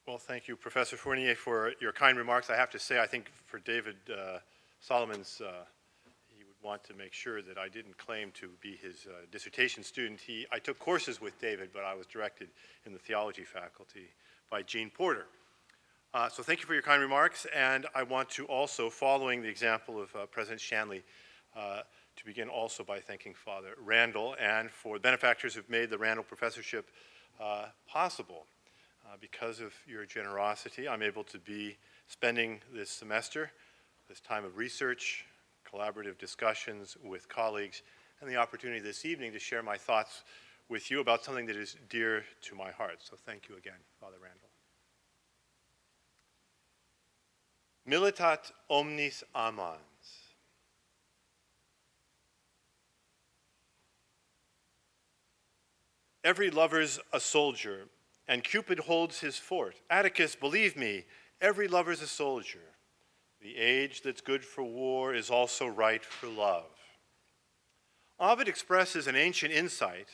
Well, thank you, Professor Fournier, for your kind remarks. I have to say, I think for David Solomon's, he would want to make sure that I didn't claim to be his dissertation student. I took courses with David, but I was directed in the theology faculty by Gene Porter. So thank you for your kind remarks, and I want to also, following the example of President Shanley, to begin also by thanking Father Randall and for benefactors who've made the Randall Professorship possible. Because of your generosity, I'm able to be spending this semester, this time of research, collaborative discussions with colleagues, and the opportunity this evening to share my thoughts with you about something that is dear to my heart. So thank you again, Father Randall. Militat omnis amans. Every lover's a soldier, and Cupid holds his fort. Atticus, believe me, every lover's a soldier. The age that's good for war is also right for love. Ovid expresses an ancient insight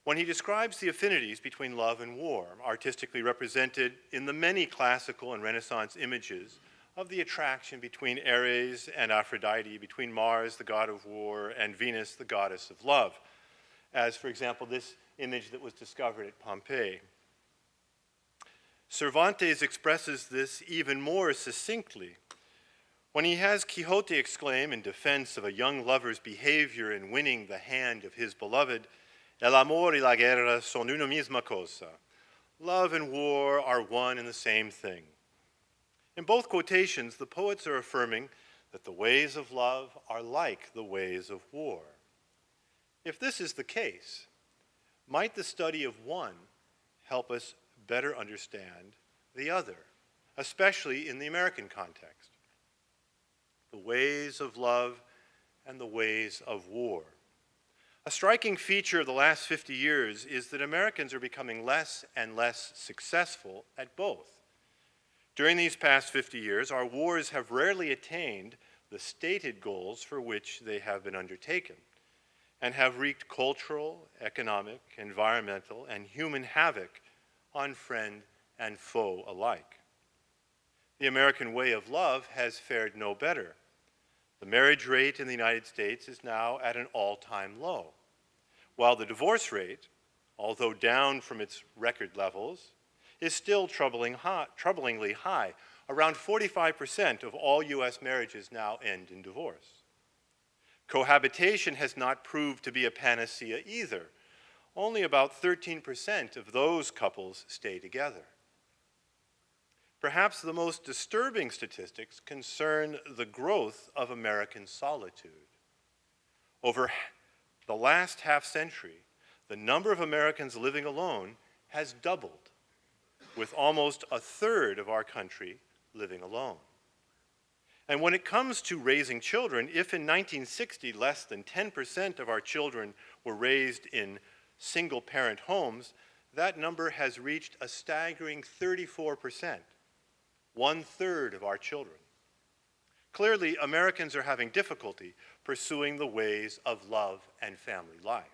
when he describes the affinities between love and war, artistically represented in the many classical and Renaissance images of the attraction between Ares and Aphrodite, between Mars, the god of war, and Venus, the goddess of love, as, for example, this image that was discovered at Pompeii. Cervantes expresses this even more succinctly when he has Quixote exclaim in defense of a young lover's behavior in winning the hand of his beloved, El amor y la guerra son una misma cosa. Love and war are one and the same thing. In both quotations, the poets are affirming that the ways of love are like the ways of war. If this is the case, might the study of one help us better understand the other, especially in the American context? The ways of love and the ways of war. A striking feature of the last 50 years is that Americans are becoming less and less successful at both. During these past 50 years, our wars have rarely attained the stated goals for which they have been undertaken, and have wreaked cultural, economic, environmental, and human havoc on friend and foe alike. The American way of love has fared no better. The marriage rate in the United States is now at an all-time low, while the divorce rate, although down from its record levels, is still troublingly high. Around 45% of all U.S. marriages now end in divorce. Cohabitation has not proved to be a panacea either. Only about 13% of those couples stay together. Perhaps the most disturbing statistics concern the growth of American solitude. Over the last half-century, the number of Americans living alone has doubled, with almost a third of our country living alone. And when it comes to raising children, if in 1960 less than 10% of our children were raised in single-parent homes, that number has reached a staggering 34%, one-third of our children. Clearly, Americans are having difficulty pursuing the ways of love and family life.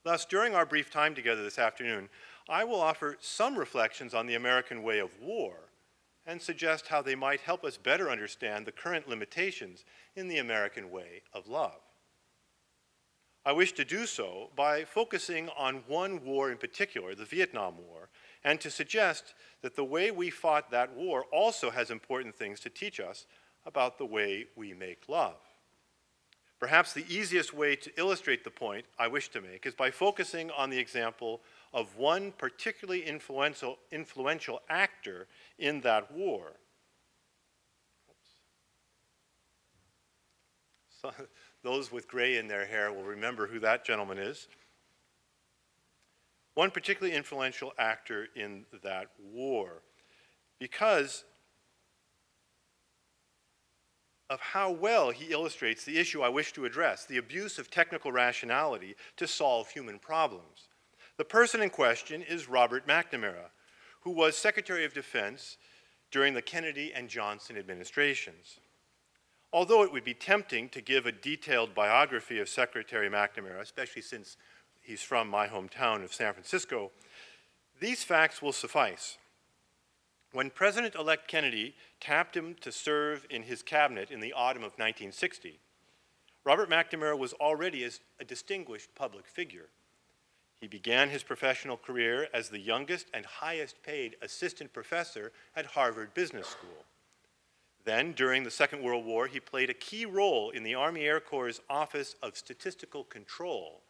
Thus, during our brief time together this afternoon, I will offer some reflections on the American way of war and suggest how they might help us better understand the current limitations in the American way of love. I wish to do so by focusing on one war in particular, the Vietnam War, and to suggest that the way we fought that war also has important things to teach us about the way we make love. Perhaps the easiest way to illustrate the point I wish to make is by focusing on the example of one particularly influential actor in that war. So, those with gray in their hair will remember who that gentleman is. One particularly influential actor in that war, because of how well he illustrates the issue I wish to address, the abuse of technical rationality to solve human problems. The person in question is Robert McNamara, who was Secretary of Defense during the Kennedy and Johnson administrations. Although it would be tempting to give a detailed biography of Secretary McNamara, especially since he's from my hometown of San Francisco, These facts will suffice. When President-elect Kennedy tapped him to serve in his cabinet in the autumn of 1960, Robert McNamara was already a distinguished public figure. He began his professional career as the youngest and highest paid assistant professor at Harvard Business School. Then, during the Second World War, he played a key role in the Army Air Corps' Office of Statistical Control,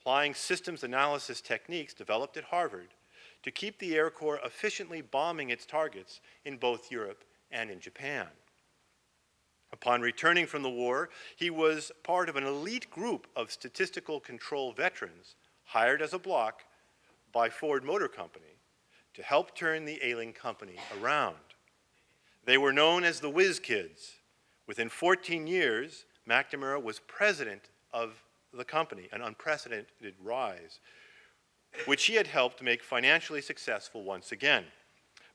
applying systems analysis techniques developed at Harvard to keep the Air Corps efficiently bombing its targets in both Europe and in Japan. Upon returning from the war, he was part of an elite group of statistical control veterans hired as a block by Ford Motor Company to help turn the ailing company around. They were known as the Whiz Kids. Within 14 years, McNamara was president of the company, an unprecedented rise, which he had helped make financially successful once again.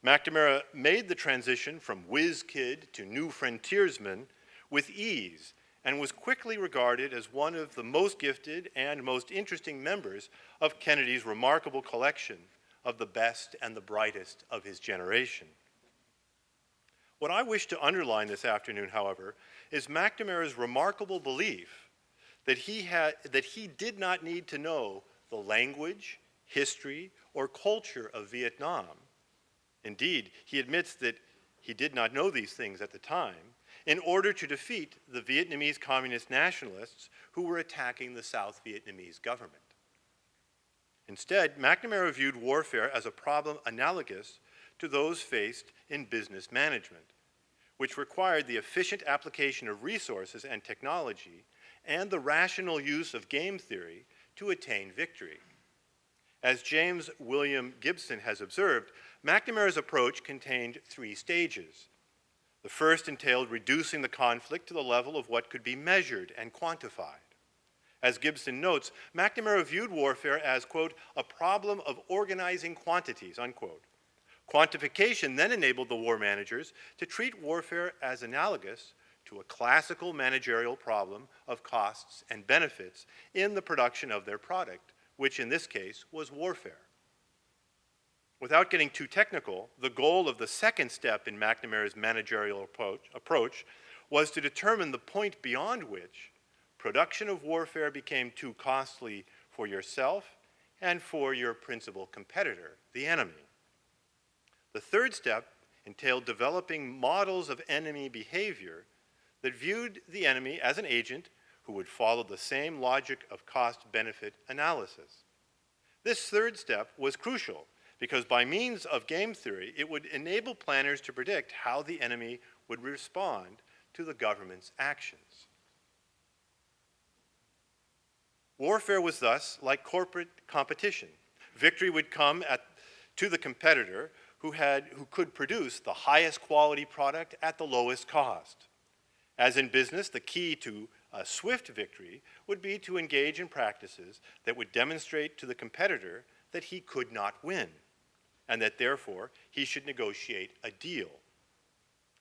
McNamara made the transition from whiz kid to new frontiersman with ease and was quickly regarded as one of the most gifted and most interesting members of Kennedy's remarkable collection of the best and the brightest of his generation. What I wish to underline this afternoon, however, is McNamara's remarkable belief that he did not need to know the language, history, or culture of Vietnam. Indeed, he admits that he did not know these things at the time in order to defeat the Vietnamese communist nationalists who were attacking the South Vietnamese government. Instead, McNamara viewed warfare as a problem analogous to those faced in business management, which required the efficient application of resources and technology and the rational use of game theory to attain victory. As James William Gibson has observed, McNamara's approach contained 3 stages. The first entailed reducing the conflict to the level of what could be measured and quantified. As Gibson notes, McNamara viewed warfare as, quote, a problem of organizing quantities, unquote. Quantification then enabled the war managers to treat warfare as analogous to a classical managerial problem of costs and benefits in the production of their product, which in this case was warfare. Without getting too technical, the goal of the second step in McNamara's managerial approach was to determine the point beyond which production of warfare became too costly for yourself and for your principal competitor, the enemy. The third step entailed developing models of enemy behavior that viewed the enemy as an agent who would follow the same logic of cost-benefit analysis. This third step was crucial because by means of game theory, it would enable planners to predict how the enemy would respond to the government's actions. Warfare was thus like corporate competition. Victory would come to the competitor who could produce the highest quality product at the lowest cost. As in business, the key to a swift victory would be to engage in practices that would demonstrate to the competitor that he could not win, and that therefore he should negotiate a deal.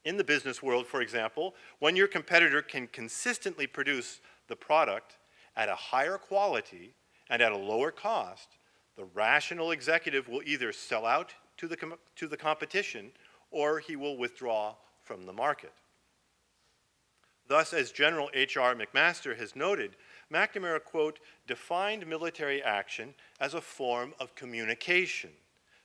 In the business world, for example, when your competitor can consistently produce the product at a higher quality and at a lower cost, the rational executive will either sell out to the competition or he will withdraw from the market. Thus, as General H.R. McMaster has noted, McNamara, quote, defined military action as a form of communication,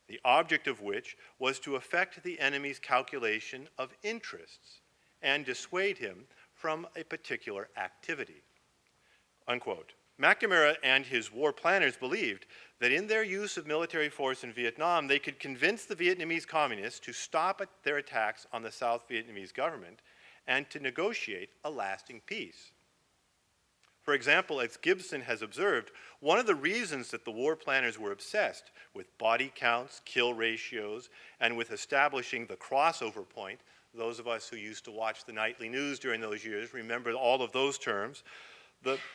the object of which was to affect the enemy's calculation of interests and dissuade him from a particular activity, unquote. McNamara and his war planners believed that in their use of military force in Vietnam, they could convince the Vietnamese communists to stop their attacks on the South Vietnamese government and to negotiate a lasting peace. For example, as Gibson has observed, one of the reasons that the war planners were obsessed with body counts, kill ratios, and with establishing the crossover point, those of us who used to watch the nightly news during those years remember all of those terms,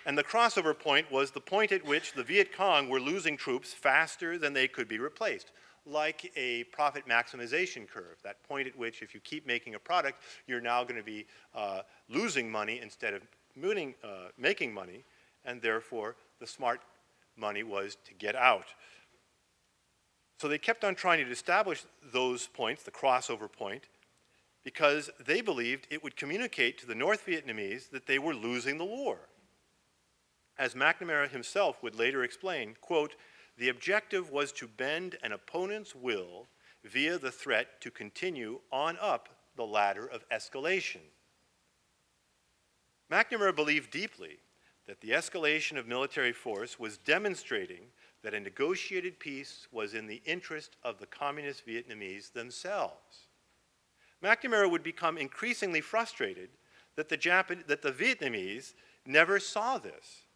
and the crossover point was the point at which the Viet Cong were losing troops faster than they could be replaced, like a profit maximization curve, that point at which if you keep making a product, you're now going to be losing money instead of making money, and therefore the smart money was to get out. So they kept on trying to establish those points, the crossover point, because they believed it would communicate to the North Vietnamese that they were losing the war. As McNamara himself would later explain, quote, "The objective was to bend an opponent's will via the threat to continue on up the ladder of escalation." McNamara believed deeply that the escalation of military force was demonstrating that a negotiated peace was in the interest of the communist Vietnamese themselves. McNamara would become increasingly frustrated that the Vietnamese never saw this.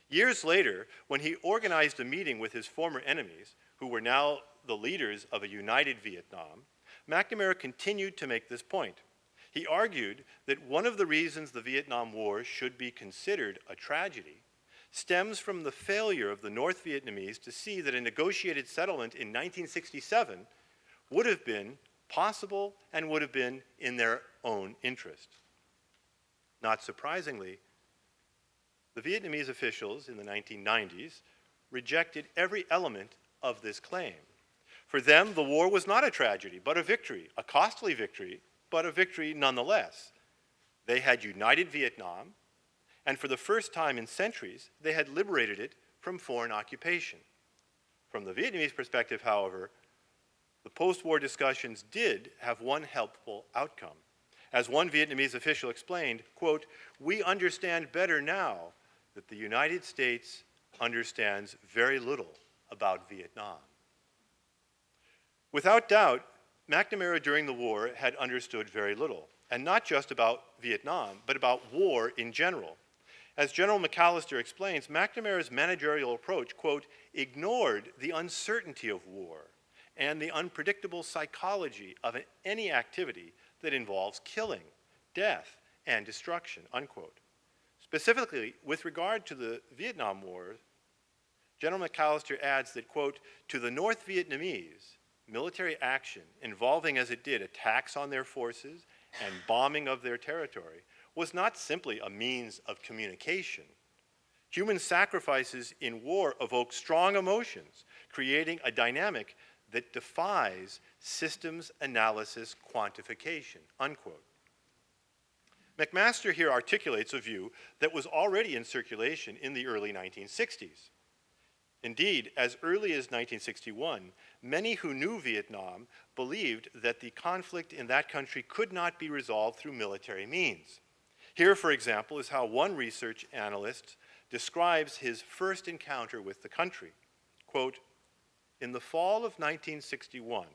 Years later, when he organized a meeting with his former enemies, who were now the leaders of a united Vietnam, McNamara continued to make this point. He argued that one of the reasons the Vietnam War should be considered a tragedy stems from the failure of the North Vietnamese to see that a negotiated settlement in 1967 would have been possible and would have been in their own interest. Not surprisingly, the Vietnamese officials in the 1990s rejected every element of this claim. For them, the war was not a tragedy, but a victory, a costly victory, but a victory nonetheless. They had united Vietnam, and for the first time in centuries, they had liberated it from foreign occupation. From the Vietnamese perspective, however, the post-war discussions did have one helpful outcome. As one Vietnamese official explained, quote, "We understand better now that the United States understands very little about Vietnam." Without doubt, McNamara during the war had understood very little, and not just about Vietnam, but about war in general. As General McAllister explains, McNamara's managerial approach, quote, "ignored the uncertainty of war and the unpredictable psychology of any activity that involves killing, death, and destruction," unquote. Specifically, with regard to the Vietnam War, General McAllister adds that, quote, "To the North Vietnamese, military action involving, as it did, attacks on their forces and bombing of their territory was not simply a means of communication. Human sacrifices in war evoke strong emotions, creating a dynamic that defies systems analysis quantification," unquote. McMaster here articulates a view that was already in circulation in the early 1960s. Indeed, as early as 1961, many who knew Vietnam believed that the conflict in that country could not be resolved through military means. Here, for example, is how one research analyst describes his first encounter with the country. Quote, "In the fall of 1961,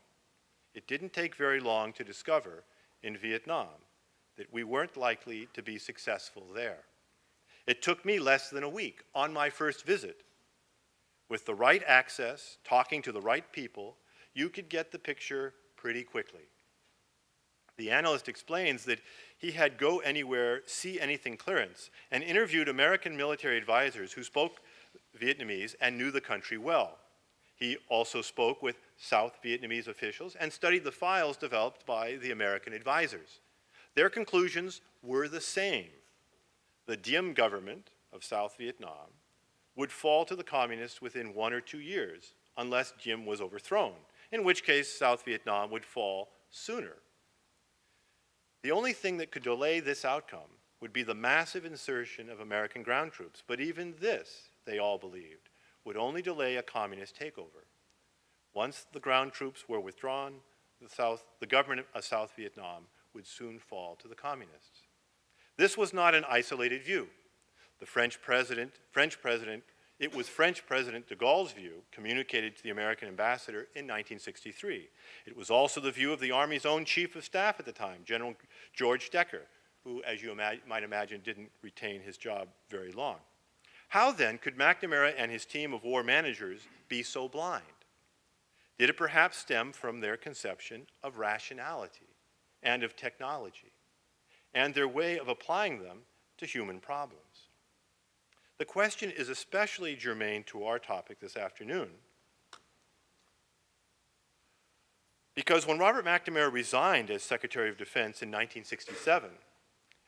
it didn't take very long to discover in Vietnam that we weren't likely to be successful there. It took me less than a week on my first visit. With the right access, talking to the right people, you could get the picture pretty quickly." The analyst explains that he had go anywhere, see anything clearance, and interviewed American military advisors who spoke Vietnamese and knew the country well. He also spoke with South Vietnamese officials and studied the files developed by the American advisors. Their conclusions were the same. The Diem government of South Vietnam would fall to the communists within 1 or 2 years, unless Diem was overthrown, in which case South Vietnam would fall sooner. The only thing that could delay this outcome would be the massive insertion of American ground troops, but even this, they all believed, would only delay a communist takeover. Once the ground troops were withdrawn, the government of South Vietnam would soon fall to the communists. This was not an isolated view. It was French President de Gaulle's view, communicated to the American ambassador in 1963. It was also the view of the Army's own chief of staff at the time, General George Decker, who, as you might imagine, didn't retain his job very long. How then could McNamara and his team of war managers be so blind? Did it perhaps stem from their conception of rationality and of technology, and their way of applying them to human problems? The question is especially germane to our topic this afternoon, because when Robert McNamara resigned as Secretary of Defense in 1967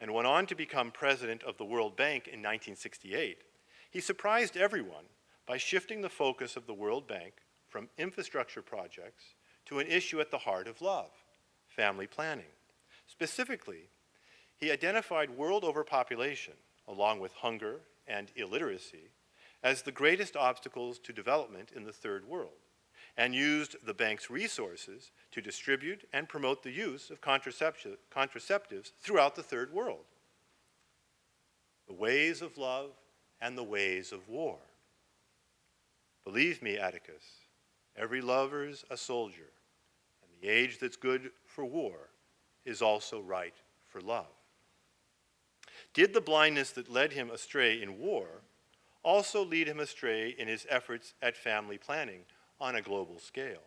and went on to become president of the World Bank in 1968, he surprised everyone by shifting the focus of the World Bank from infrastructure projects to an issue at the heart of love, family planning. Specifically, he identified world overpopulation, along with hunger and illiteracy, as the greatest obstacles to development in the third world, and used the bank's resources to distribute and promote the use of contraceptives throughout the third world. The ways of love and the ways of war. Believe me, Atticus, every lover's a soldier, and the age that's good for war is also right for love. Did the blindness that led him astray in war also lead him astray in his efforts at family planning on a global scale?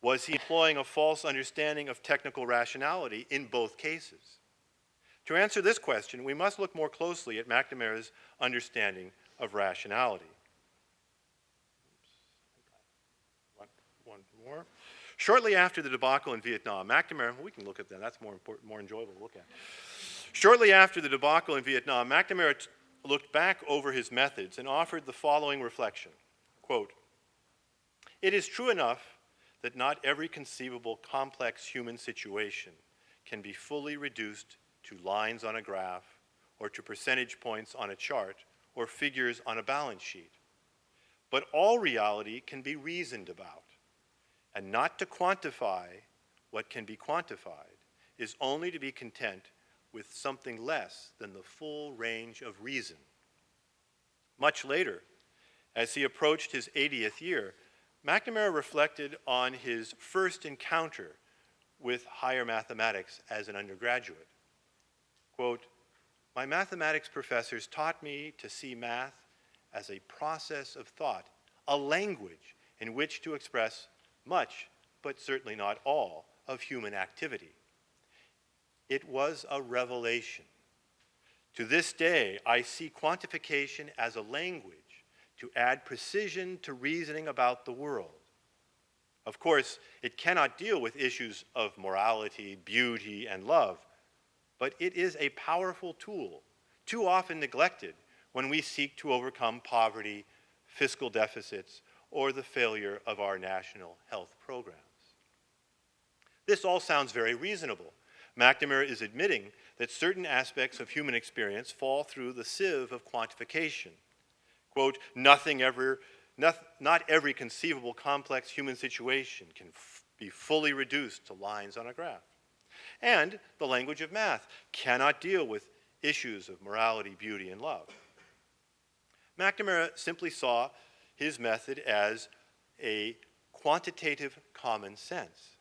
Was he employing a false understanding of technical rationality in both cases? To answer this question, we must look more closely at McNamara's understanding of rationality. One more. Shortly after the debacle in Vietnam, McNamara, we can look at that, that's more important, more enjoyable to look at. Shortly after the debacle in Vietnam, McNamara looked back over his methods and offered the following reflection, quote, "It is true enough that not every conceivable complex human situation can be fully reduced to lines on a graph or to percentage points on a chart or figures on a balance sheet. But all reality can be reasoned about, and not to quantify what can be quantified is only to be content with something less than the full range of reason." Much later, as he approached his 80th year, McNamara reflected on his first encounter with higher mathematics as an undergraduate. Quote, "My mathematics professors taught me to see math as a process of thought, a language in which to express much, but certainly not all, of human activity. It was a revelation. To this day, I see quantification as a language to add precision to reasoning about the world. Of course, it cannot deal with issues of morality, beauty, and love, but it is a powerful tool, too often neglected when we seek to overcome poverty, fiscal deficits, or the failure of our national health programs." This all sounds very reasonable. McNamara is admitting that certain aspects of human experience fall through the sieve of quantification. Quote, not every conceivable complex human situation can be fully reduced to lines on a graph. And the language of math cannot deal with issues of morality, beauty, and love. McNamara simply saw his method as a quantitative common sense.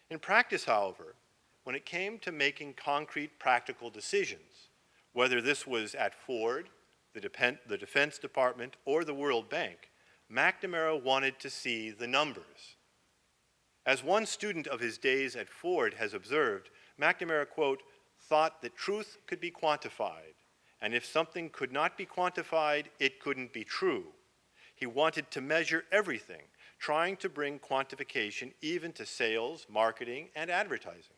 In practice, however, when it came to making concrete practical decisions, whether this was at Ford, the Defense Department, or the World Bank, McNamara wanted to see the numbers. As one student of his days at Ford has observed, McNamara, quote, "thought that truth could be quantified, and if something could not be quantified, it couldn't be true. He wanted to measure everything, trying to bring quantification even to sales, marketing, and advertising."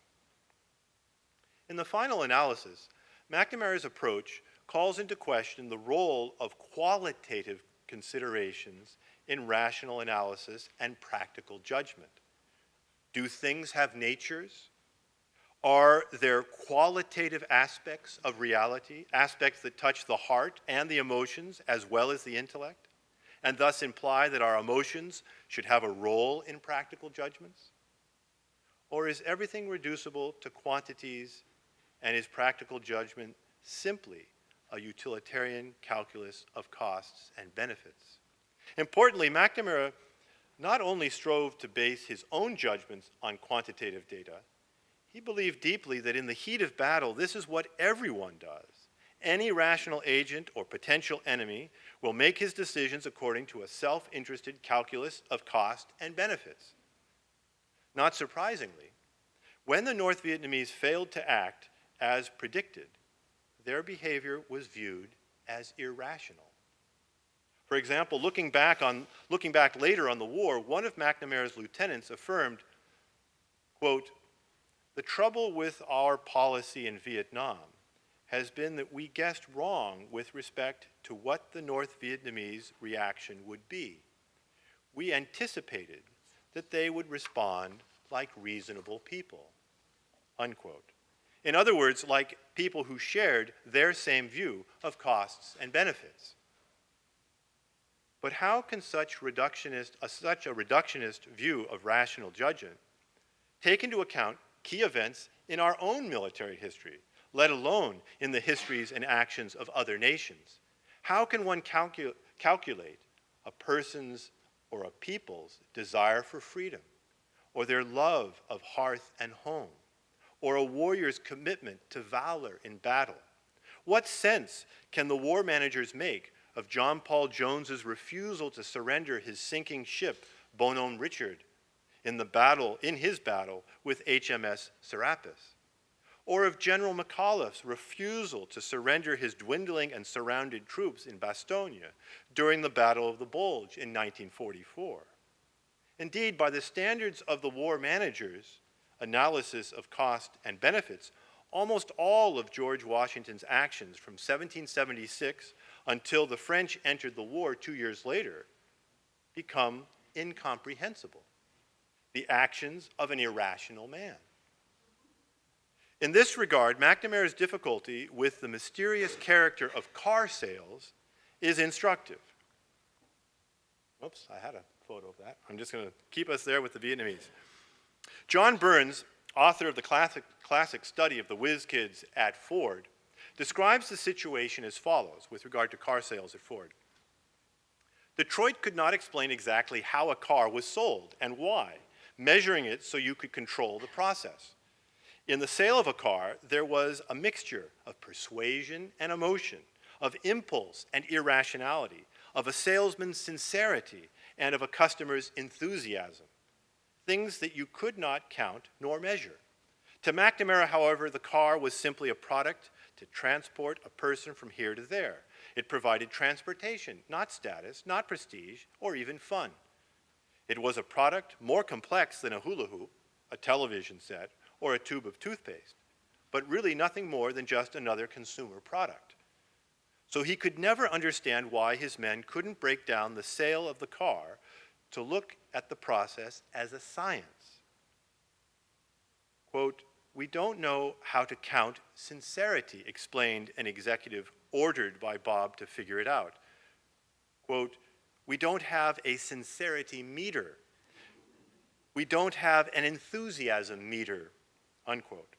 In the final analysis, McNamara's approach calls into question the role of qualitative considerations in rational analysis and practical judgment. Do things have natures? Are there qualitative aspects of reality, aspects that touch the heart and the emotions as well as the intellect, and thus imply that our emotions should have a role in practical judgments? Or is everything reducible to quantities, and is practical judgment simply a utilitarian calculus of costs and benefits? Importantly, McNamara not only strove to base his own judgments on quantitative data, he believed deeply that in the heat of battle, this is what everyone does. Any rational agent or potential enemy will make his decisions according to a self-interested calculus of cost and benefits. Not surprisingly, when the North Vietnamese failed to act as predicted, their behavior was viewed as irrational. For example, looking back later on the war, one of McNamara's lieutenants affirmed, quote, "The trouble with our policy in Vietnam has been that we guessed wrong with respect to what the North Vietnamese reaction would be. we anticipated that they would respond like reasonable people, unquote. In other words, like people who shared their same view of costs and benefits. But how can such a reductionist view of rational judgment take into account key events in our own military history, let alone in the histories and actions of other nations? How can one calculate a person's or a people's desire for freedom, or their love of hearth and home, or a warrior's commitment to valor in battle? What sense can the war managers make of John Paul Jones's refusal to surrender his sinking ship, Bonhomme Richard, in his battle with HMS Serapis? Or of General McAuliffe's refusal to surrender his dwindling and surrounded troops in Bastogne during the Battle of the Bulge in 1944? Indeed, by the standards of the war managers' analysis of cost and benefits, almost all of George Washington's actions from 1776 until the French entered the war 2 years later become incomprehensible. The actions of an irrational man. In this regard, McNamara's difficulty with the mysterious character of car sales is instructive. Oops, I had a photo of that. I'm just going to keep us there with the Vietnamese. John Burns, author of the classic study of the whiz kids at Ford, describes the situation as follows with regard to car sales at Ford. Detroit could not explain exactly how a car was sold and why, measuring it so you could control the process. In the sale of a car, there was a mixture of persuasion and emotion, of impulse and irrationality, of a salesman's sincerity and of a customer's enthusiasm, things that you could not count nor measure. To McNamara, however, the car was simply a product to transport a person from here to there. It provided transportation, not status, not prestige, or even fun. It was a product more complex than a hula hoop, a television set, or a tube of toothpaste, but really nothing more than just another consumer product. So he could never understand why his men couldn't break down the sale of the car to look at the process as a science. Quote, "We don't know how to count sincerity," explained an executive ordered by Bob to figure it out. Quote, "We don't have a sincerity meter. We don't have an enthusiasm meter," unquote.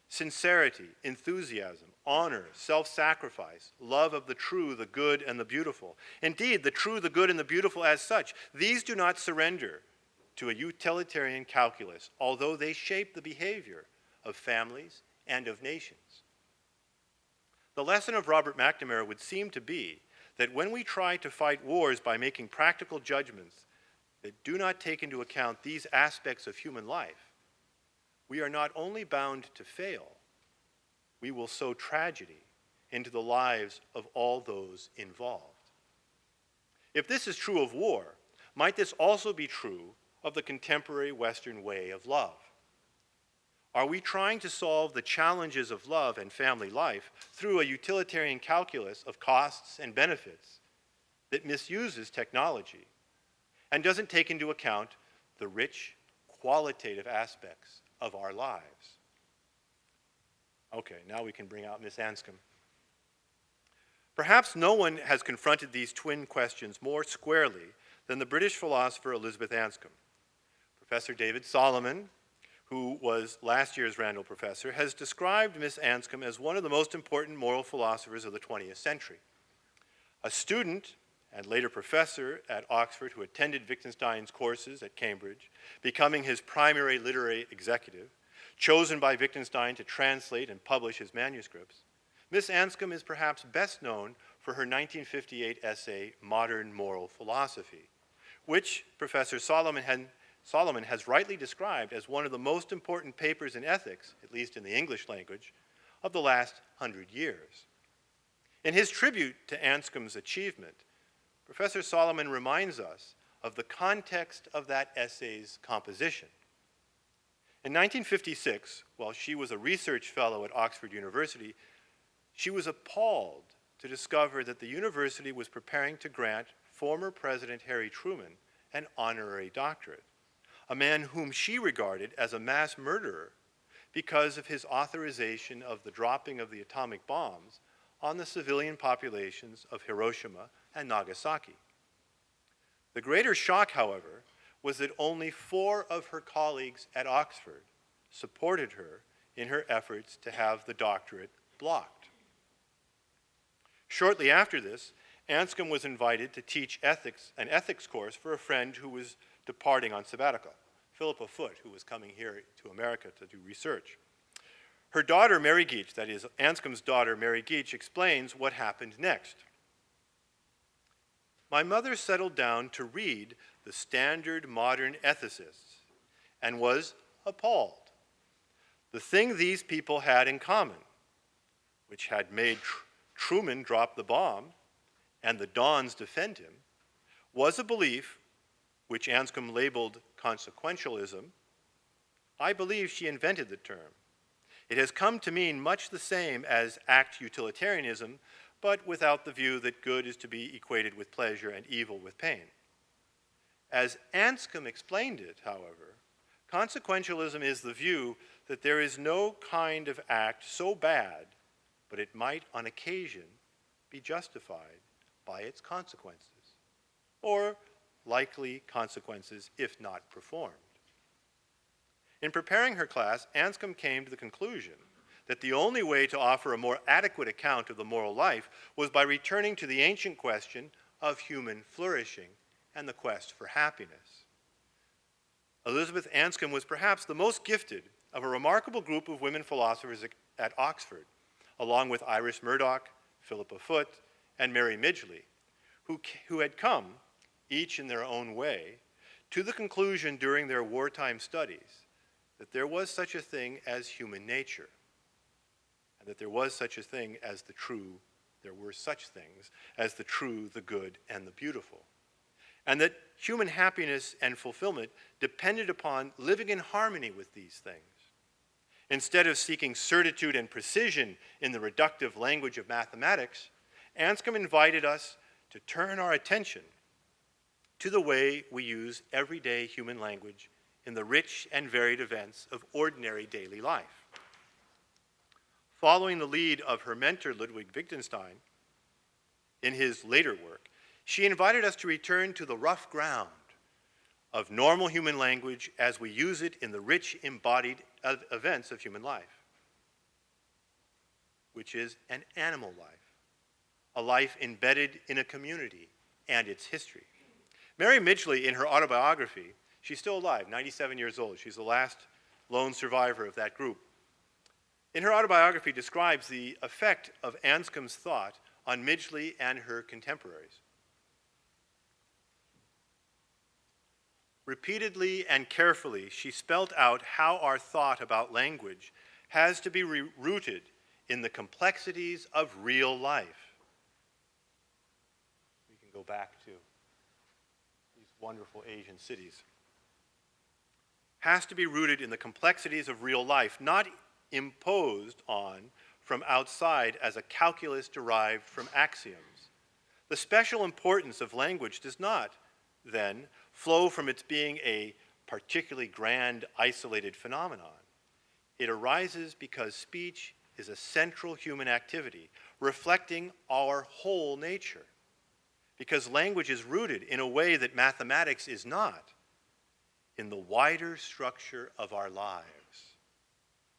Sincerity, enthusiasm, honor, self-sacrifice, love of the true, the good, and the beautiful. Indeed, the true, the good, and the beautiful as such, these do not surrender to a utilitarian calculus, although they shape the behavior of families and of nations. The lesson of Robert McNamara would seem to be that when we try to fight wars by making practical judgments that do not take into account these aspects of human life, we are not only bound to fail, we will sow tragedy into the lives of all those involved. If this is true of war, might this also be true of the contemporary Western way of love? Are we trying to solve the challenges of love and family life through a utilitarian calculus of costs and benefits that misuses technology and doesn't take into account the rich, qualitative aspects of our lives? Okay, now we can bring out Miss Anscombe. Perhaps no one has confronted these twin questions more squarely than the British philosopher Elizabeth Anscombe. Professor David Solomon, who was last year's Randall professor, has described Miss Anscombe as one of the most important moral philosophers of the 20th century. A student and later professor at Oxford who attended Wittgenstein's courses at Cambridge, becoming his primary literary executive, chosen by Wittgenstein to translate and publish his manuscripts, Miss Anscombe is perhaps best known for her 1958 essay, Modern Moral Philosophy, which Professor Solomon has rightly described as one of the most important papers in ethics, at least in the English language, of the last 100 years. In his tribute to Anscombe's achievement, Professor Solomon reminds us of the context of that essay's composition. In 1956, while she was a research fellow at Oxford University, she was appalled to discover that the university was preparing to grant former President Harry Truman an honorary doctorate, a man whom she regarded as a mass murderer because of his authorization of the dropping of the atomic bombs on the civilian populations of Hiroshima and Nagasaki. The greater shock, however, was that only 4 of her colleagues at Oxford supported her in her efforts to have the doctorate blocked. Shortly after this, Anscombe was invited to teach an ethics course for a friend who was departing on sabbatical, Philippa Foote, who was coming here to America to do research. Her daughter, Mary Geach, that is, Anscombe's daughter, Mary Geach, explains what happened next. My mother settled down to read the standard modern ethicists and was appalled. The thing these people had in common, which had made Truman drop the bomb and the Dons defend him, was a belief which Anscombe labeled consequentialism. I believe she invented the term. It has come to mean much the same as act utilitarianism, but without the view that good is to be equated with pleasure and evil with pain. As Anscombe explained it, however, consequentialism is the view that there is no kind of act so bad, but it might on occasion be justified by its consequences, or likely consequences if not performed. In preparing her class, Anscombe came to the conclusion that the only way to offer a more adequate account of the moral life was by returning to the ancient question of human flourishing and the quest for happiness. Elizabeth Anscombe was perhaps the most gifted of a remarkable group of women philosophers at Oxford, along with Iris Murdoch, Philippa Foote, and Mary Midgley, who had come, each in their own way, to the conclusion during their wartime studies that there was such a thing as human nature, and that there was such a thing as the true, there were such things as the true, the good, and the beautiful, and that human happiness and fulfillment depended upon living in harmony with these things. Instead of seeking certitude and precision in the reductive language of mathematics, Anscombe invited us to turn our attention to the way we use everyday human language in the rich and varied events of ordinary daily life. Following the lead of her mentor, Ludwig Wittgenstein, in his later work, she invited us to return to the rough ground of normal human language as we use it in the rich embodied events of human life, which is an animal life, a life embedded in a community and its history. Mary Midgley, in her autobiography, she's still alive, 97 years old. She's the last lone survivor of that group. In her autobiography, describes the effect of Anscombe's thought on Midgley and her contemporaries. Repeatedly and carefully, she spelt out how our thought about language has to be rooted in the complexities of real life. We can go back to these wonderful Asian cities. Has to be rooted in the complexities of real life, not imposed on from outside as a calculus derived from axioms. The special importance of language does not, then, flow from its being a particularly grand, isolated phenomenon. It arises because speech is a central human activity, reflecting our whole nature. Because language is rooted in a way that mathematics is not, in the wider structure of our lives.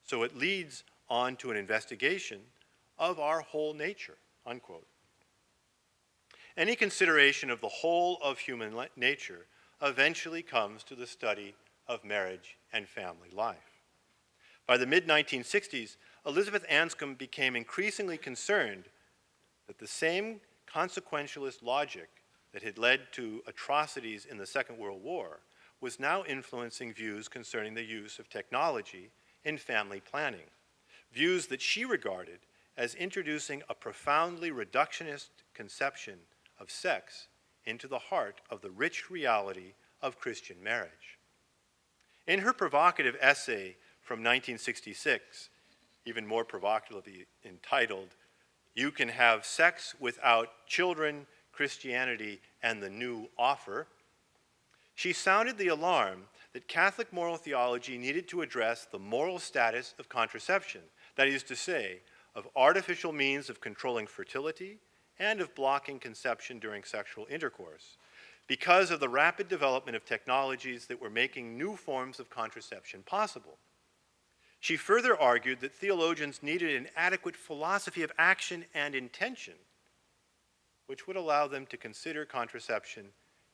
So it leads on to an investigation of our whole nature, unquote. Any consideration of the whole of human nature eventually comes to the study of marriage and family life. By the mid-1960s, Elizabeth Anscombe became increasingly concerned that the same consequentialist logic that had led to atrocities in the Second World War was now influencing views concerning the use of technology in family planning, views that she regarded as introducing a profoundly reductionist conception of sex into the heart of the rich reality of Christian marriage. In her provocative essay from 1966, even more provocatively entitled, "You Can Have Sex Without Children, Christianity, and the New Offer," She sounded the alarm that Catholic moral theology needed to address the moral status of contraception, that is to say, of artificial means of controlling fertility and of blocking conception during sexual intercourse, because of the rapid development of technologies that were making new forms of contraception possible. She further argued that theologians needed an adequate philosophy of action and intention, which would allow them to consider contraception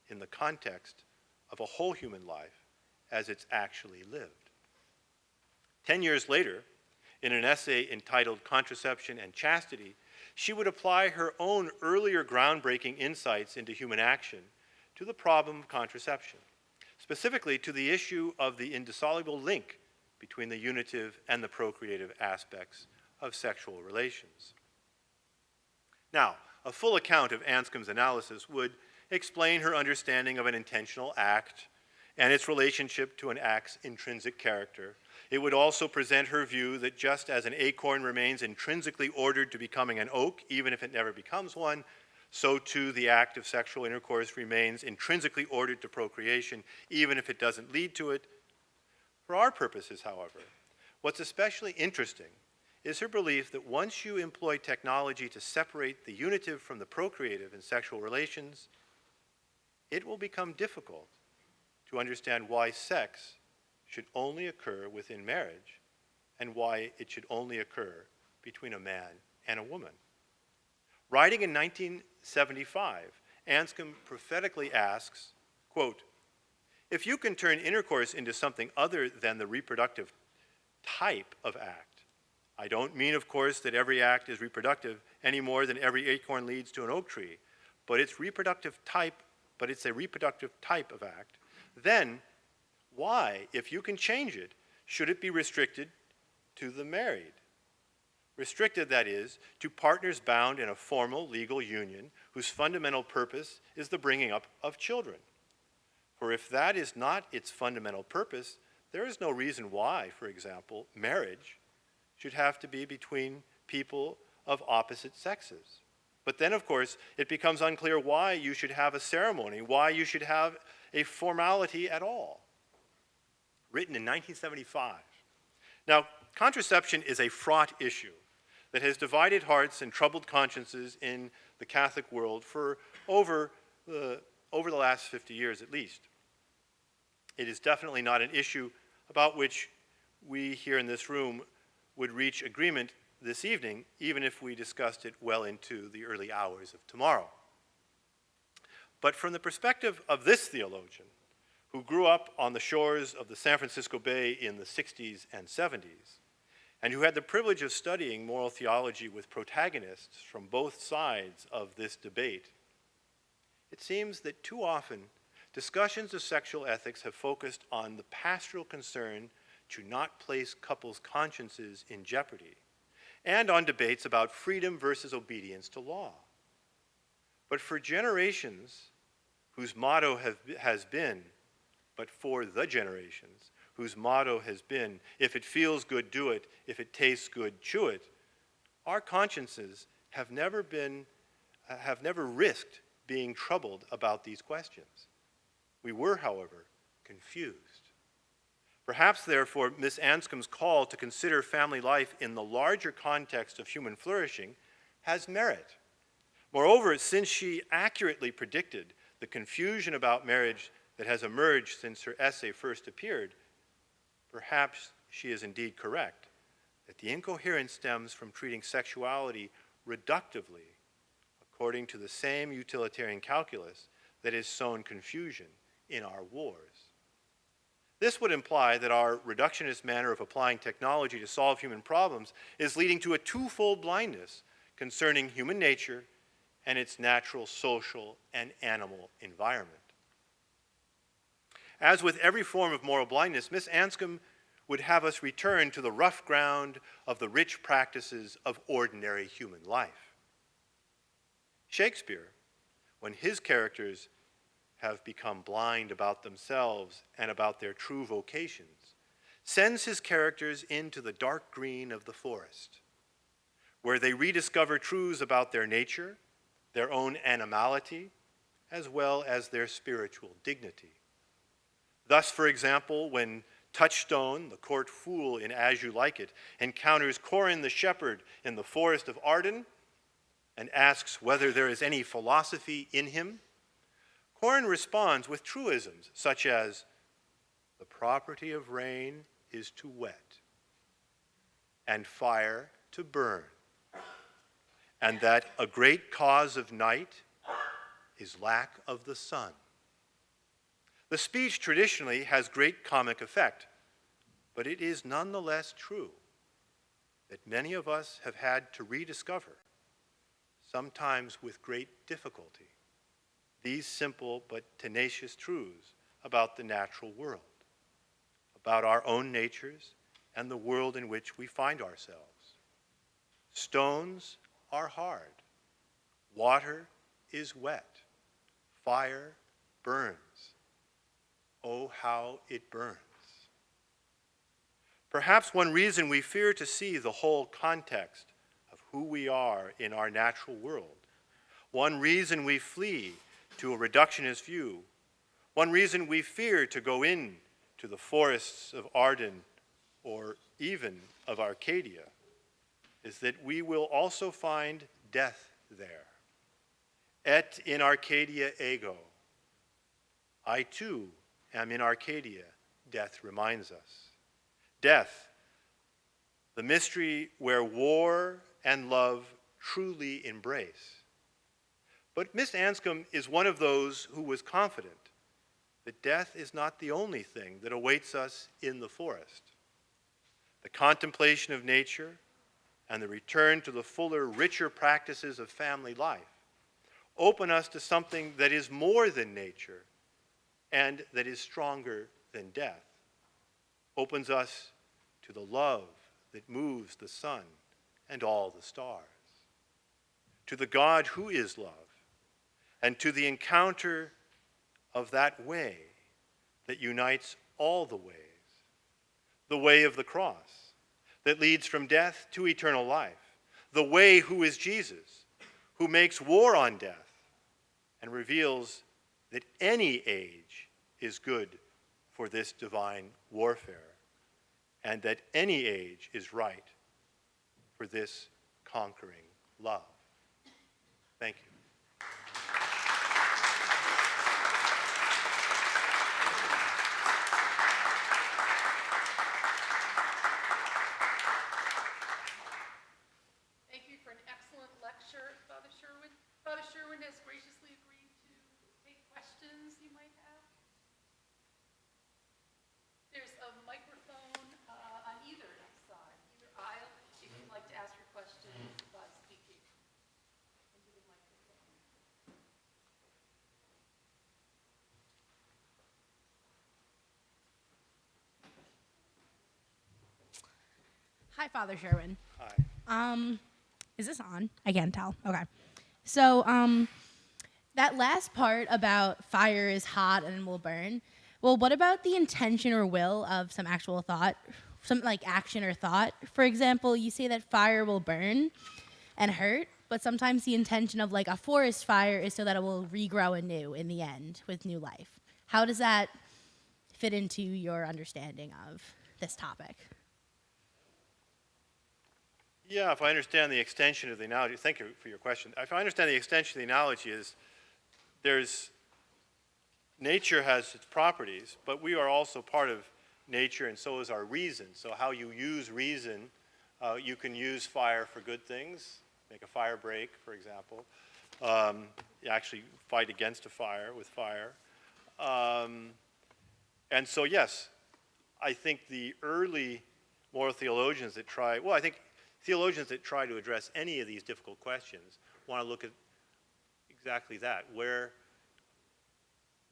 in the context of a whole human life as it's actually lived. 10 years later, in an essay entitled Contraception and Chastity, she would apply her own earlier groundbreaking insights into human action to the problem of contraception, specifically to the issue of the indissoluble link between the unitive and the procreative aspects of sexual relations. Now, a full account of Anscombe's analysis would explain her understanding of an intentional act and its relationship to an act's intrinsic character. It would also present her view that just as an acorn remains intrinsically ordered to becoming an oak, even if it never becomes one, so too the act of sexual intercourse remains intrinsically ordered to procreation, even if it doesn't lead to it. For our purposes, however, what's especially interesting is her belief that once you employ technology to separate the unitive from the procreative in sexual relations, it will become difficult to understand why sex should only occur within marriage and why it should only occur between a man and a woman. Writing in 1975, Anscombe prophetically asks, quote, "If you can turn intercourse into something other than the reproductive type of act, I don't mean, of course, that every act is reproductive any more than every acorn leads to an oak tree, but it's a reproductive type of act, then why, if you can change it, should it be restricted to the married? Restricted, that is, to partners bound in a formal legal union whose fundamental purpose is the bringing up of children. For if that is not its fundamental purpose, there is no reason why, for example, marriage should have to be between people of opposite sexes. But then, of course, it becomes unclear why you should have a ceremony, why you should have a formality at all." Written in 1975. Now, contraception is a fraught issue that has divided hearts and troubled consciences in the Catholic world for over the last 50 years at least. It is definitely not an issue about which we here in this room would reach agreement this evening, even if we discussed it well into the early hours of tomorrow. But from the perspective of this theologian, who grew up on the shores of the San Francisco Bay in the 60s and 70s, and who had the privilege of studying moral theology with protagonists from both sides of this debate, it seems that too often discussions of sexual ethics have focused on the pastoral concern to not place couples' consciences in jeopardy, and on debates about freedom versus obedience to law. But for generations whose motto has been, but for the generations whose motto has been, if it feels good, do it, if it tastes good, chew it, our consciences have never risked being troubled about these questions. We were, however, confused. Perhaps, therefore, Miss Anscombe's call to consider family life in the larger context of human flourishing has merit. Moreover, since she accurately predicted the confusion about marriage that has emerged since her essay first appeared, perhaps she is indeed correct that the incoherence stems from treating sexuality reductively according to the same utilitarian calculus that has sown confusion in our wars. This would imply that our reductionist manner of applying technology to solve human problems is leading to a twofold blindness concerning human nature and its natural, social, and animal environment. As with every form of moral blindness, Miss Anscombe would have us return to the rough ground of the rich practices of ordinary human life. Shakespeare, when his characters have become blind about themselves and about their true vocations, sends his characters into the dark green of the forest, where they rediscover truths about their nature, their own animality, as well as their spiritual dignity. Thus, for example, when Touchstone, the court fool in As You Like It, encounters Corin the shepherd in the forest of Arden and asks whether there is any philosophy in him, Corin responds with truisms such as, "The property of rain is to wet, and fire to burn, and that a great cause of night is lack of the sun." The speech traditionally has great comic effect, but it is nonetheless true that many of us have had to rediscover, sometimes with great difficulty, these simple but tenacious truths about the natural world, about our own natures and the world in which we find ourselves. Stones are hard. Water is wet. Fire burns. Oh, how it burns. Perhaps one reason we fear to see the whole context of who we are in our natural world, one reason we flee to a reductionist view, one reason we fear to go in to the forests of Arden or even of Arcadia, is that we will also find death there. Et in Arcadia ego. I too am in Arcadia, death reminds us. Death, the mystery where war and love truly embrace. But Miss Anscombe is one of those who was confident that death is not the only thing that awaits us in the forest. The contemplation of nature and the return to the fuller, richer practices of family life open us to something that is more than nature and that is stronger than death, opens us to the love that moves the sun and all the stars, to the God who is love, and to the encounter of that way that unites all the way of the cross that leads from death to eternal life, the way who is Jesus, who makes war on death and reveals that any age is good for this divine warfare, and that any age is right for this conquering love. Thank you. Thank you for an excellent lecture, Father Sherwin. Father Sherwin has graciously agreed to take questions you might have. There's a microphone on either side, either aisle, if you'd like to ask your question by speaking into the microphone. Hi, Father Sherwin. Hi. Is this on? I can't tell. Okay. So, that last part about fire is hot and will burn. Well, what about the intention or will of some actual thought, some like action or thought? For example, you say that fire will burn and hurt, but sometimes the intention of like a forest fire is so that it will regrow anew in the end with new life. How does that fit into your understanding of this topic? Yeah, if I understand the extension of the analogy, thank you for your question. If I understand the extension of the analogy is nature has its properties, but we are also part of nature, and so is our reason. So how you use reason, you can use fire for good things, make a fire break, for example. You actually fight against a fire with fire. And so, yes, I think the early moral theologians that I think theologians that try to address any of these difficult questions want to look at exactly that.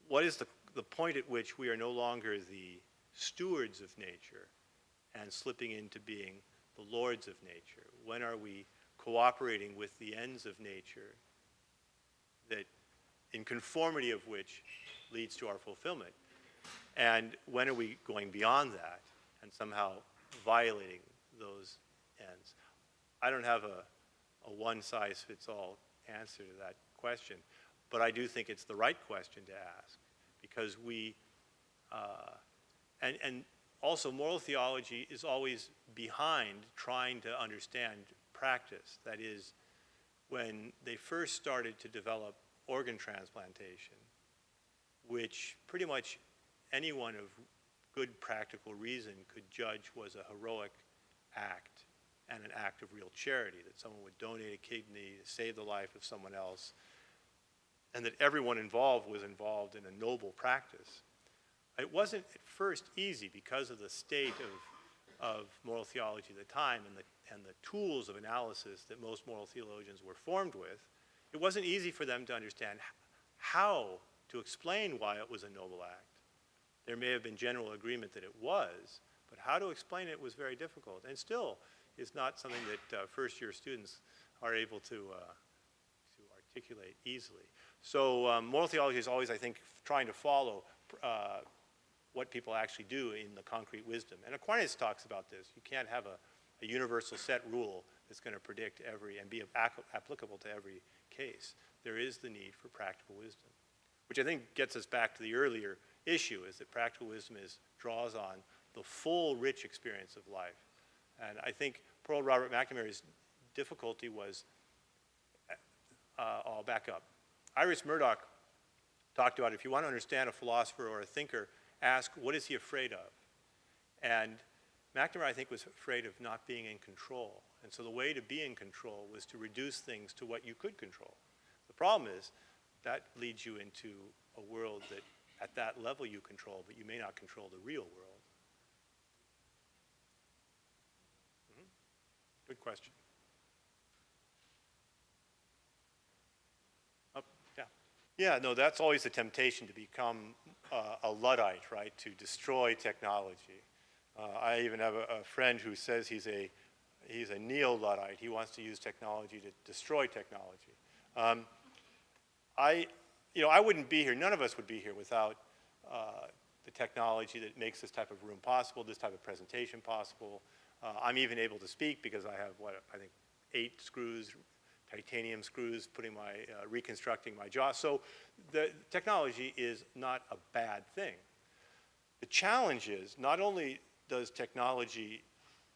What is the point at which we are no longer the stewards of nature and slipping into being the lords of nature? When are we cooperating with the ends of nature that in conformity of which leads to our fulfillment? And when are we going beyond that and somehow violating those ends? I don't have a one-size-fits-all answer to that question, but I do think it's the right question to ask, because we And also, moral theology is always behind trying to understand practice. That is, when they first started to develop organ transplantation, which pretty much anyone of good practical reason could judge was a heroic act and an act of real charity, that someone would donate a kidney to save the life of someone else, and that everyone involved was involved in a noble practice. It wasn't at first easy because of the state of moral theology at the time and the tools of analysis that most moral theologians were formed with. It wasn't easy for them to understand how to explain why it was a noble act. There may have been general agreement that it was, but how to explain it was very difficult, and still is not something that first-year students are able to articulate easily. So moral theology is always, I think, trying to follow what people actually do in the concrete wisdom. And Aquinas talks about this. You can't have a universal set rule that's going to predict every and be applicable to every case. There is the need for practical wisdom, which I think gets us back to the earlier issue, is that practical wisdom draws on the full, rich experience of life. And I think poor old Robert McNamara's difficulty was, I'll back up. Iris Murdoch talked about, if you want to understand a philosopher or a thinker, ask, what is he afraid of? And McNamara, I think, was afraid of not being in control. And so the way to be in control was to reduce things to what you could control. The problem is that leads you into a world that at that level you control, but you may not control the real world. Good question. Yeah. Yeah, no, that's always the temptation, to become a Luddite, right? To destroy technology. I even have a friend who says he's a neo-Luddite. He wants to use technology to destroy technology. I wouldn't be here, none of us would be here without the technology that makes this type of room possible, this type of presentation possible. I'm even able to speak because I have, I think 8 screws, titanium screws, reconstructing my jaw. So the technology is not a bad thing. The challenge is, not only does technology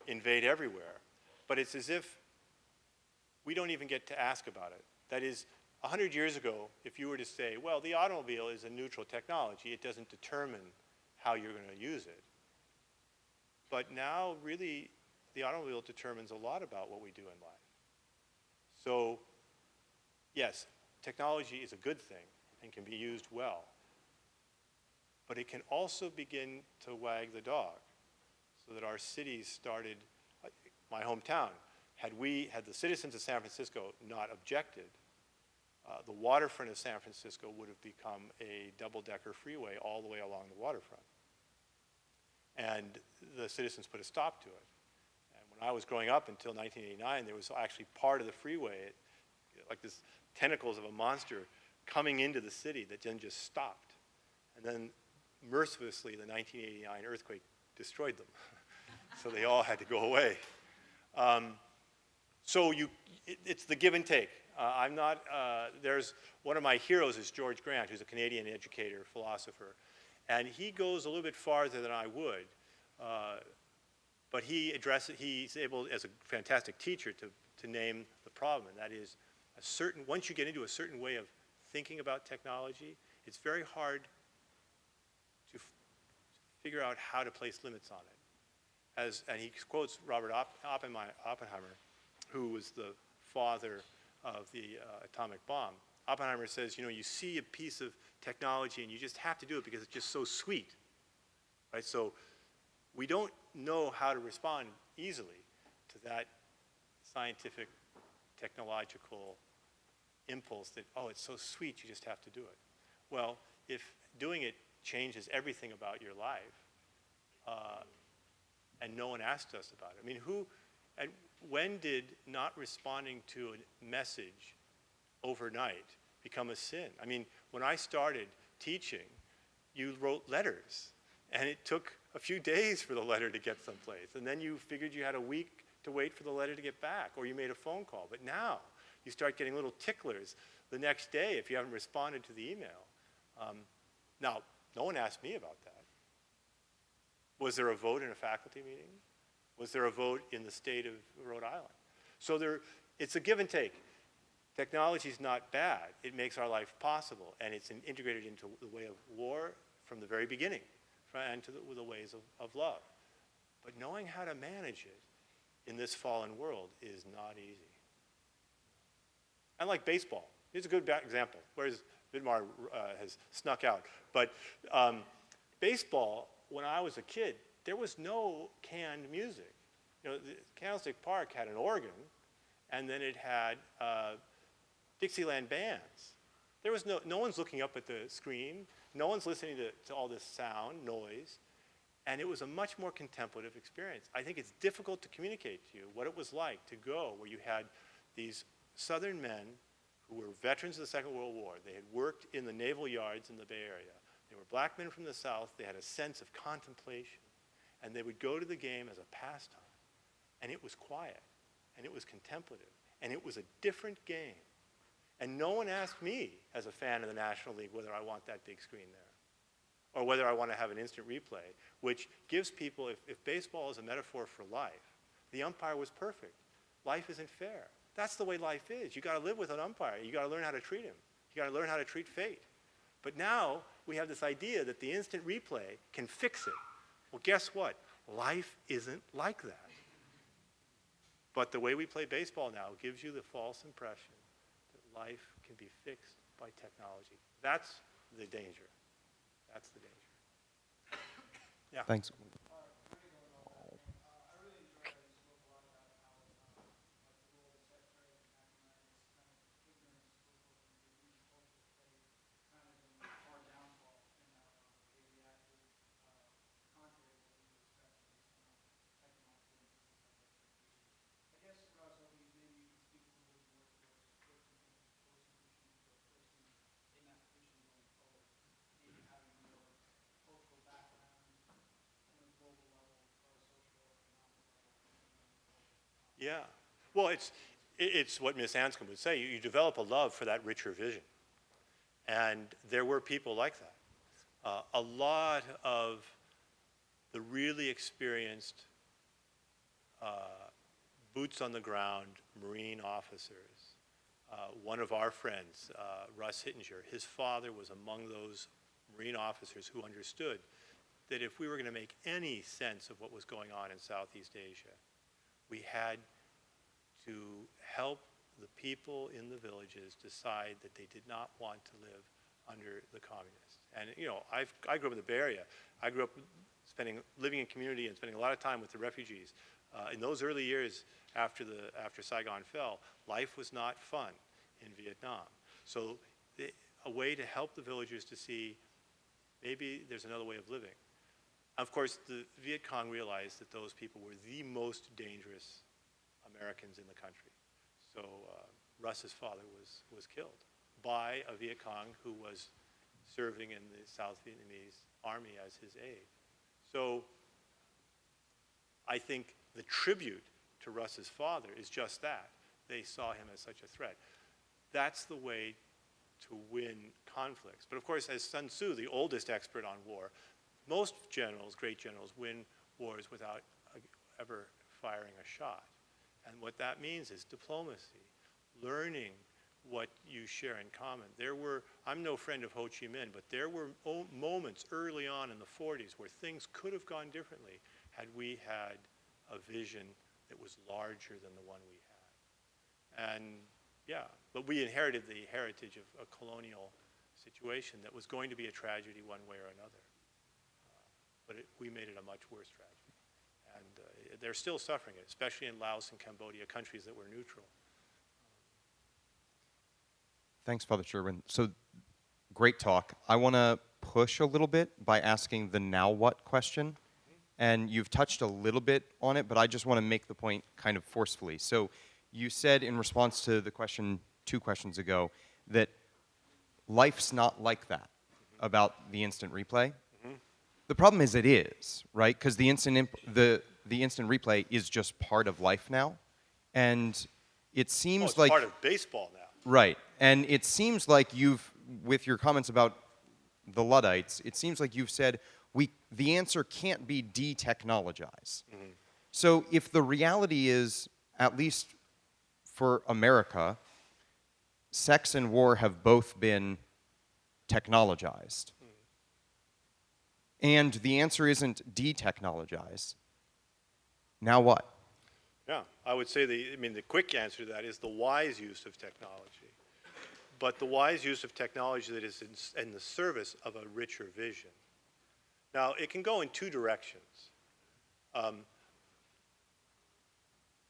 invade everywhere, but it's as if we don't even get to ask about it. That is, 100 years ago, if you were to say, well, the automobile is a neutral technology, it doesn't determine how you're going to use it. But now, really, the automobile determines a lot about what we do in life. So, yes, technology is a good thing and can be used well. But it can also begin to wag the dog, so that our cities started, my hometown, had the citizens of San Francisco not objected, the waterfront of San Francisco would have become a double-decker freeway all the way along the waterfront. And the citizens put a stop to it. And when I was growing up until 1989, there was actually part of the freeway, like this tentacles of a monster coming into the city that then just stopped. And then mercilessly, the 1989 earthquake destroyed them. So they all had to go away. So it's the give and take. There's one of my heroes is George Grant, who's a Canadian educator, philosopher. And he goes a little bit farther than I would. But he's able, as a fantastic teacher, to name the problem. And that is, once you get into a certain way of thinking about technology, it's very hard to figure out how to place limits on it. And he quotes Robert Oppenheimer, who was the father of the atomic bomb. Oppenheimer says, you see a piece of technology and you just have to do it because it's just so sweet, right? So we don't know how to respond easily to that scientific, technological impulse that, oh, it's so sweet, you just have to do it. Well, if doing it changes everything about your life, and no one asked us about it. I mean, when did not responding to a message overnight become a sin? I mean, when I started teaching, you wrote letters, and it took a few days for the letter to get someplace, and then you figured you had a week to wait for the letter to get back, or you made a phone call. But now, you start getting little ticklers the next day if you haven't responded to the email. Now, no one asked me about that. Was there a vote in a faculty meeting? Was there a vote in the state of Rhode Island? So it's a give and take. Technology is not bad. It makes our life possible, and it's integrated into the way of war from the very beginning, and to the ways of love. But knowing how to manage it in this fallen world is not easy. And like baseball, here's a good example. Whereas Vidmar has snuck out. But baseball, when I was a kid, there was no canned music. You know, Candlestick Park had an organ, and then it had Dixieland bands. There was no one's looking up at the screen. No one's listening to all this sound, noise. And it was a much more contemplative experience. I think it's difficult to communicate to you what it was like to go where you had these Southern men who were veterans of the Second World War. They had worked in the naval yards in the Bay Area. They were black men from the South. They had a sense of contemplation. And they would go to the game as a pastime. And it was quiet. And it was contemplative. And it was a different game. And no one asked me, as a fan of the National League, whether I want that big screen there, or whether I want to have an instant replay, which gives people, if baseball is a metaphor for life, the umpire was perfect. Life isn't fair. That's the way life is. You got to live with an umpire. You got to learn how to treat him. You got to learn how to treat fate. But now we have this idea that the instant replay can fix it. Well, guess what? Life isn't like that. But the way we play baseball now gives you the false impression that life can be fixed by technology. That's the danger. That's the danger. Yeah. Thanks. Yeah. Well, it's what Miss Anscombe would say. You develop a love for that richer vision. And there were people like that. A lot of the really experienced boots on the ground Marine officers, one of our friends, Russ Hittinger, his father was among those Marine officers who understood that if we were going to make any sense of what was going on in Southeast Asia, we had to help the people in the villages decide that they did not want to live under the communists. And you know, I grew up in the Bay Area. I grew up living in community and spending a lot of time with the refugees. In those early years after Saigon fell, life was not fun in Vietnam. So a way to help the villagers to see maybe there's another way of living. Of course, the Viet Cong realized that those people were the most dangerous Americans in the country. So Russ's father was killed by a Viet Cong who was serving in the South Vietnamese army as his aide. So I think the tribute to Russ's father is just that. They saw him as such a threat. That's the way to win conflicts. But of course, as Sun Tzu, the oldest expert on war, most generals, great generals, win wars without ever firing a shot. And what that means is diplomacy, learning what you share in common. I'm no friend of Ho Chi Minh, but there were moments early on in the 40s where things could have gone differently had we had a vision that was larger than the one we had. And yeah, but we inherited the heritage of a colonial situation that was going to be a tragedy one way or another. But we made it a much worse tragedy. And they're still suffering it, especially in Laos and Cambodia, countries that were neutral. Thanks, Father Sherwin. So, great talk. I want to push a little bit by asking the now what question. And you've touched a little bit on it, but I just want to make the point kind of forcefully. So, you said in response to the question 2 questions ago that life's not like that about the instant replay. The problem is it is, right? Because the instant replay is just part of life now. And it seems it's like... part of baseball now. Right. And it seems like with your comments about the Luddites, it seems like you've said, the answer can't be de-technologize. So if the reality is, at least for America, sex and war have both been technologized, and the answer isn't de-technologize, now what? Yeah, I would say the quick answer to that is the wise use of technology. But the wise use of technology that is in the service of a richer vision. Now, it can go in two directions.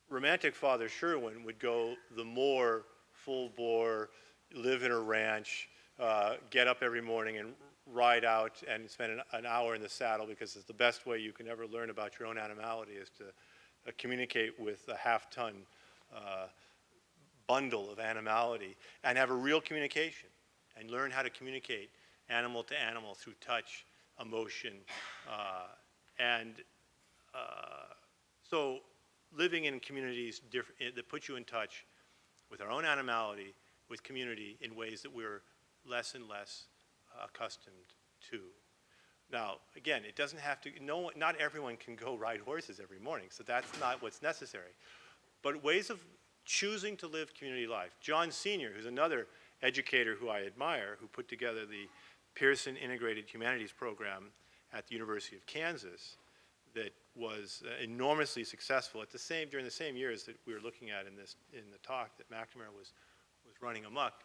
Romantic Father Sherwin would go the more full bore, live in a ranch, get up every morning and ride out and spend an hour in the saddle, because it's the best way you can ever learn about your own animality is to communicate with a half-ton bundle of animality and have a real communication and learn how to communicate animal to animal through touch, emotion, so living in communities that put you in touch with our own animality, with community in ways that we're less and less accustomed to. Now, again, it doesn't have to, not everyone can go ride horses every morning, so that's not what's necessary. But ways of choosing to live community life. John Sr., who's another educator who I admire, who put together the Pearson Integrated Humanities Program at the University of Kansas that was enormously successful during the same years that we were looking at in the talk that McNamara was running amok.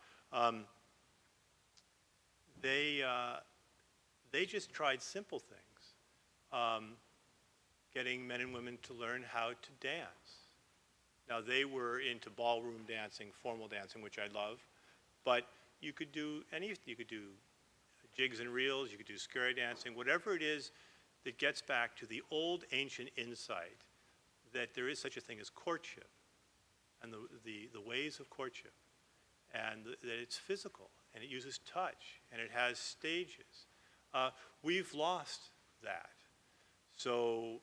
They just tried simple things, getting men and women to learn how to dance. Now, they were into ballroom dancing, formal dancing, which I love, but you could do you could do jigs and reels, you could do scary dancing, whatever it is that gets back to the old ancient insight that there is such a thing as courtship and the ways of courtship, and that it's physical and it uses touch and it has stages. We've lost that. So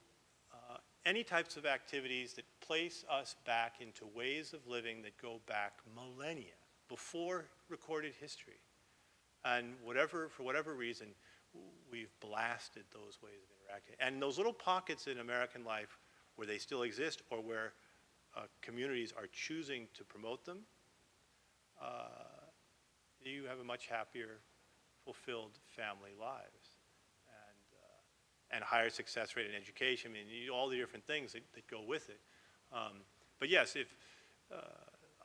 any types of activities that place us back into ways of living that go back millennia before recorded history, and for whatever reason, we've blasted those ways of interacting. And those little pockets in American life where they still exist or where communities are choosing to promote them, you have a much happier, fulfilled family lives and higher success rate in education. I mean, all the different things that go with it. But yes,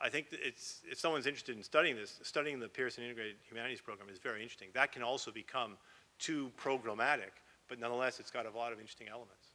I think that if someone's interested in studying this, studying the Pearson Integrated Humanities Program is very interesting. That can also become too programmatic, but nonetheless, it's got a lot of interesting elements.